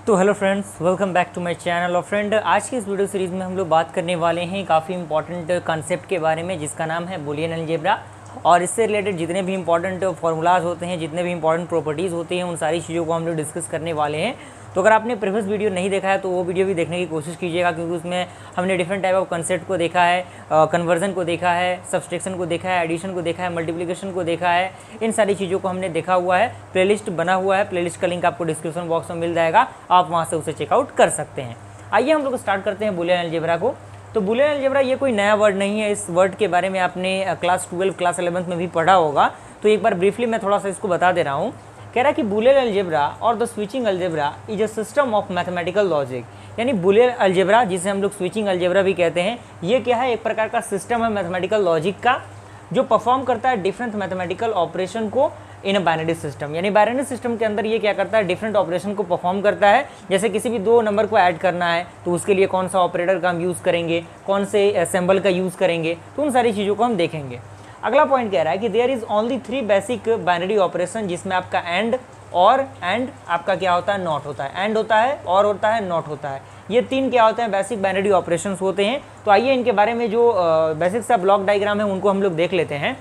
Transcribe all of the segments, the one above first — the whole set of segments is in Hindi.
तो hello friends, welcome back to my channel. और फ्रेंड, आज की इस वीडियो सीरीज़ में हम लोग बात करने वाले हैं काफ़ी इंपॉर्टेंट कॉन्सेप्ट के बारे में, जिसका नाम है बुलियन अलजेब्रा। और इससे रिलेटेड जितने भी इंपॉर्टेंट फार्मूलाज होते हैं, जितने भी इंपॉर्टेंट प्रॉपर्टीज़ होती हैं, उन सारी चीज़ों को हम लोग डिस्कस करने वाले हैं। तो अगर आपने प्रीवियस वीडियो नहीं देखा है तो वो वीडियो भी देखने की कोशिश कीजिएगा, क्योंकि उसमें हमने डिफरेंट टाइप ऑफ कंसेप्ट को देखा है, कन्वर्जन को देखा है, सब्सट्रैक्शन को देखा है, एडिशन को देखा है, मल्टीप्लिकेशन को देखा है। इन सारी चीज़ों को हमने देखा हुआ है। प्लेलिस्ट बना हुआ है, प्लेलिस्ट का लिंक आपको डिस्क्रिप्शन बॉक्स में मिल जाएगा, आप वहाँ से उसे चेकआउट कर सकते हैं। आइए हम लोग स्टार्ट करते हैं बुलियन अलजेब्रा को। तो बुलियन अलजेब्रा ये कोई नया वर्ड नहीं है। इस वर्ड के बारे में आपने क्लास 12 क्लास 11 में भी पढ़ा होगा। तो एक बार ब्रीफली मैं थोड़ा सा इसको बता दे रहा हूँ। कह रहा है कि बुलियन अलजेब्रा और the switching algebra is a system of mathematical logic. यानी बुलियन अलजेब्रा, जिसे हम लोग स्विचिंग अलजेब्रा भी कहते हैं, ये क्या है? एक प्रकार का सिस्टम है मैथमेटिकल लॉजिक का, जो परफॉर्म करता है डिफरेंट मैथमेटिकल ऑपरेशन को इन अ बाइनरी सिस्टम। यानी बाइनरी सिस्टम के अंदर ये क्या करता है? डिफरेंट ऑपरेशन को परफॉर्म करता है। जैसे किसी भी दो नंबर को ऐड करना है तो उसके लिए कौन सा ऑपरेटर का हम यूज़ करेंगे, कौन से सिंबल का यूज़ करेंगे, तो उन सारी चीज़ों को हम देखेंगे। अगला पॉइंट कह रहा है कि there is only 3 basic binary operation, जिसमें आपका एंड, और एंड आपका क्या होता है? नॉट होता है। एंड होता है, और होता है, नॉट होता है। ये 3 क्या होते हैं? बेसिक बाइनरी ऑपरेशंस होते हैं। तो आइए इनके बारे में जो बेसिक सा ब्लॉक डायग्राम है उनको हम लोग देख लेते हैं।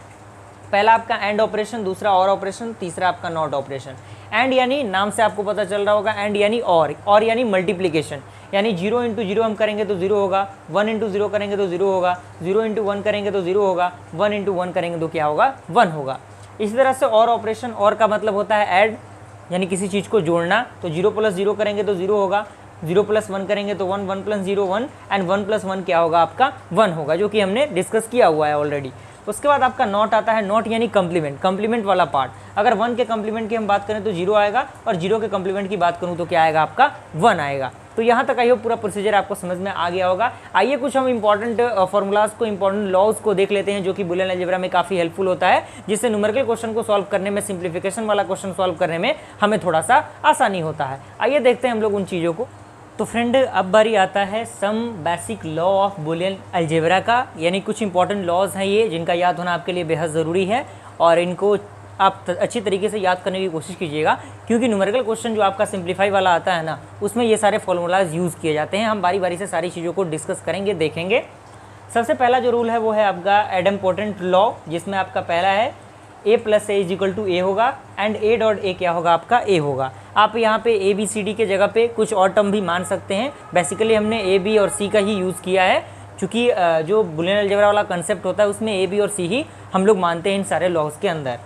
पहला आपका एंड ऑपरेशन, दूसरा और ऑपरेशन, तीसरा आपका नॉट ऑपरेशन। एंड यानी नाम से आपको पता चल रहा होगा, एंड यानी और यानी मल्टीप्लिकेशन। यानी 0 इंटू 0 हम करेंगे तो 0 होगा, 1 इंटू 0 करेंगे तो 0 होगा, 0 इंटू 1 करेंगे तो 0 होगा, 1 इंटू 1 करेंगे तो क्या होगा? 1 होगा। इसी तरह से और ऑपरेशन, और का मतलब होता है ऐड, यानी किसी चीज़ को जोड़ना। तो 0 प्लस 0 करेंगे तो 0 होगा, 0 प्लस 1 करेंगे तो 1, 1 प्लस 0 1, एंड 1 प्लस 1 क्या होगा? आपका 1 होगा, जो कि हमने डिस्कस किया हुआ है ऑलरेडी। उसके बाद आपका नॉट आता है। नॉट यानी कंप्लीमेंट, कंप्लीमेंट वाला पार्ट। अगर 1 के कंप्लीमेंट की हम बात करें तो 0 आएगा, और 0 के कंप्लीमेंट की बात करूं तो क्या आएगा? आपका 1 आएगा। तो यहाँ तक आइए पूरा प्रोसीजर आपको समझ में आ गया होगा। आइए कुछ हम इंपॉर्टेंट फार्मूलाज को, इंपॉर्टेंट लॉज को देख लेते हैं, जो कि बुलियन अलजेब्रा में काफ़ी हेल्पफुल होता है, जिससे न्यूमेरिकल क्वेश्चन को सॉल्व करने में, सिंप्लीफिकेशन वाला क्वेश्चन सॉल्व करने में हमें थोड़ा सा आसानी होता है। आइए देखते हैं हम लोग उन चीज़ों को। तो फ्रेंड, अब बारी आता है some basic law of Boolean algebra का। यानी कुछ इंपॉर्टेंट लॉज हैं ये, जिनका याद होना आपके लिए बेहद ज़रूरी है, और इनको आप अच्छी तरीके से याद करने की कोशिश कीजिएगा, क्योंकि न्यूमेरिकल क्वेश्चन जो आपका सिंप्लीफाई वाला आता है ना, उसमें ये सारे फॉर्मूलाज यूज़ किए जाते हैं। हम बारी बारी से सारी चीज़ों को डिस्कस करेंगे, देखेंगे। सबसे पहला जो रूल है वो है आपका एडम्पोर्टेंट लॉ, जिसमें आपका पहला है a plus A is equal to A होगा, एंड a डॉट ए क्या होगा? आपका a होगा। आप यहाँ पे ए बी सी डी के जगह पे कुछ और टर्म भी मान सकते हैं। बेसिकली हमने ए बी और सी का ही यूज़ किया है, क्योंकि जो बुलियन अलजेब्रा वाला कंसेप्ट होता है उसमें ए बी और सी ही हम लोग मानते हैं इन सारे लॉज के अंदर।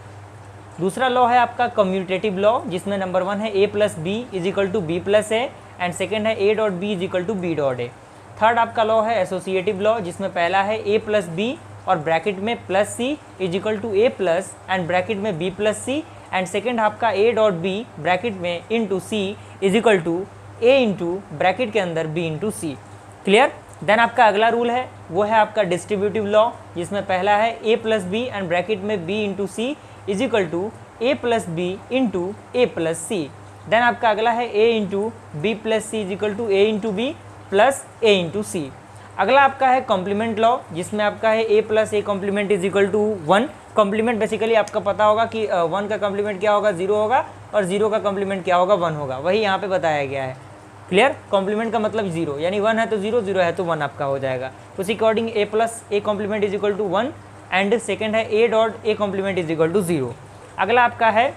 दूसरा लॉ है आपका कम्यूटेटिव लॉ, जिसमें नंबर 1 है a plus B is equal to B plus A, and second है a dot B is equal to B dot A. Third आपका लॉ है एसोसिएटिव लॉ, जिसमें पहला है a प्लस बी और ब्रैकेट में plus C is equal to A plus and bracket में B plus C, and second आपका a डॉट बी ब्रैकेट में into C is equal to A into bracket के अंदर b इंटू सी। क्लियर? देन आपका अगला रूल है वो है आपका डिस्ट्रीब्यूटिव लॉ, जिसमें पहला है a plus B and bracket में b into C is equal to a plus B into A plus C. Then आपका अगला है a into B plus C is equal to A into B plus A into C. अगला आपका है कॉम्प्लीमेंट लॉ, जिसमें आपका है a plus A complement is equal to 1। Complement basically आपका पता होगा कि 1 का कॉम्प्लीमेंट क्या होगा? 0 होगा, और 0 का कॉम्प्लीमेंट क्या होगा? 1 होगा। वही यहाँ पे बताया गया है। क्लियर? कॉम्प्लीमेंट का मतलब 0, यानी 1 है तो 0, 0 है तो 1 आपका हो जाएगा। तो उसी according a plus A complement is equal to 1, and second है a dot A complement is equal to 0। अगला आपका है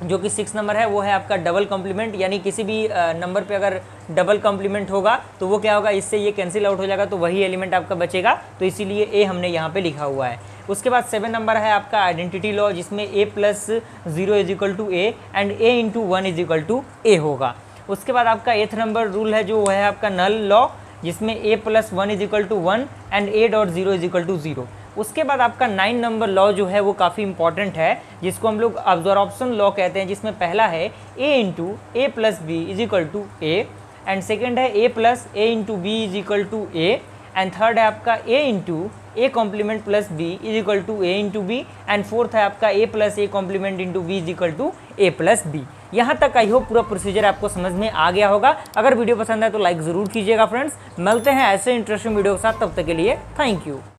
जो कि 6 नंबर है, वो है आपका डबल कॉम्प्लीमेंट। यानी किसी भी नंबर पे अगर डबल कॉम्प्लीमेंट होगा तो वो क्या होगा? इससे ये कैंसिल आउट हो जाएगा, तो वही एलिमेंट आपका बचेगा। तो इसीलिए ए हमने यहाँ पे लिखा हुआ है। उसके बाद 7 नंबर है आपका आइडेंटिटी लॉ, जिसमें a plus 0 is equal to A and a into 1 is equal to A होगा। उसके बाद आपका 8th नंबर रूल है जो है आपका नल लॉ, जिसमें a plus 1 is equal to 1 and a dot 0 is equal to 0। उसके बाद आपका 9 नंबर लॉ जो है वो काफ़ी इंपॉर्टेंट है, जिसको हम लोग अब्जॉर्प्शन लॉ कहते हैं, जिसमें पहला है a into A plus B is equal to A, and second है a plus A into B is equal to A, and third है आपका a into A complement plus B is equal to A into B, and fourth है आपका a plus A complement into B is equal to A plus B. यहाँ तक आई होप पूरा प्रोसीजर आपको समझ में आ गया होगा। अगर वीडियो पसंद है तो लाइक ज़रूर कीजिएगा फ्रेंड्स। मिलते हैं ऐसे इंटरेस्टिंग वीडियो के साथ, तब तक के लिए थैंक यू।